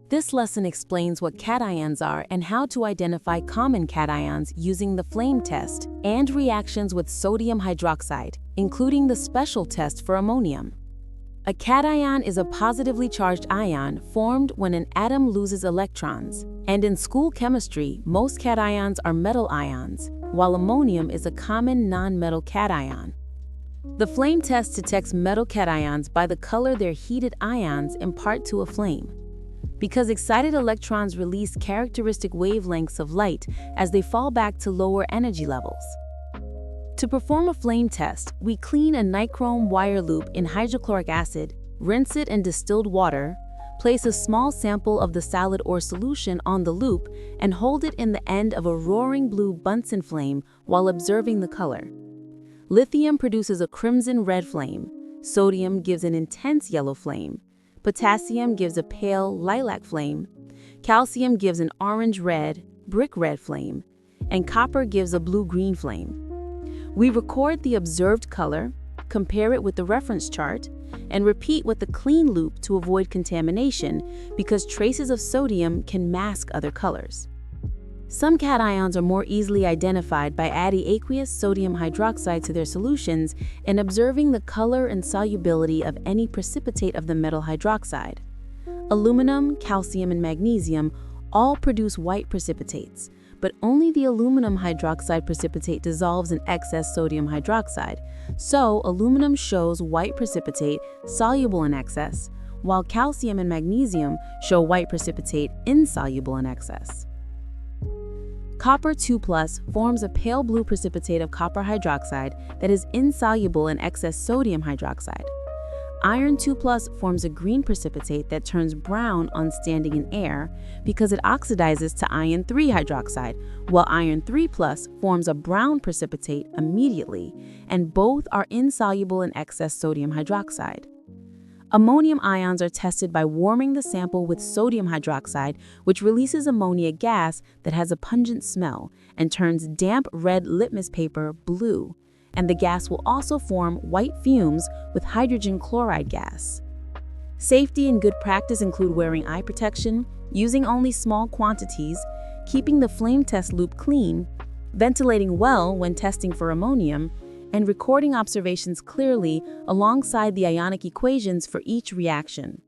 This lesson explains what cations are and how to identify common cations using the flame test and reactions with sodium hydroxide, including the special test for ammonium. A cation is a positively charged ion formed when an atom loses electrons, and in school chemistry, most cations are metal ions, while ammonium is a common non-metal cation. The flame test detects metal cations by the color their heated ions impart to a flame. Because excited electrons release characteristic wavelengths of light as they fall back to lower energy levels. To perform a flame test, we clean a nichrome wire loop in hydrochloric acid, rinse it in distilled water, place a small sample of the solid or solution on the loop, and hold it in the end of a roaring blue Bunsen flame while observing the color. Lithium produces a crimson red flame, sodium gives an intense yellow flame, potassium gives a pale lilac flame, calcium gives an orange-red, brick-red flame, and copper gives a blue-green flame. We record the observed color, compare it with the reference chart, and repeat with the clean loop to avoid contamination because traces of sodium can mask other colors. Some cations are more easily identified by adding aqueous sodium hydroxide to their solutions and observing the color and solubility of any precipitate of the metal hydroxide. Aluminum, calcium, and magnesium all produce white precipitates, but only the aluminum hydroxide precipitate dissolves in excess sodium hydroxide, so aluminum shows white precipitate soluble in excess, while calcium and magnesium show white precipitate insoluble in excess. Copper 2+ forms a pale blue precipitate of copper hydroxide that is insoluble in excess sodium hydroxide. Iron 2+ forms a green precipitate that turns brown on standing in air because it oxidizes to iron 3 hydroxide, while iron 3+ forms a brown precipitate immediately, and both are insoluble in excess sodium hydroxide. Ammonium ions are tested by warming the sample with sodium hydroxide, which releases ammonia gas that has a pungent smell and turns damp red litmus paper blue, and the gas will also form white fumes with hydrogen chloride gas. Safety and good practice include wearing eye protection, using only small quantities, keeping the flame test loop clean, ventilating well when testing for ammonium, and recording observations clearly alongside the ionic equations for each reaction.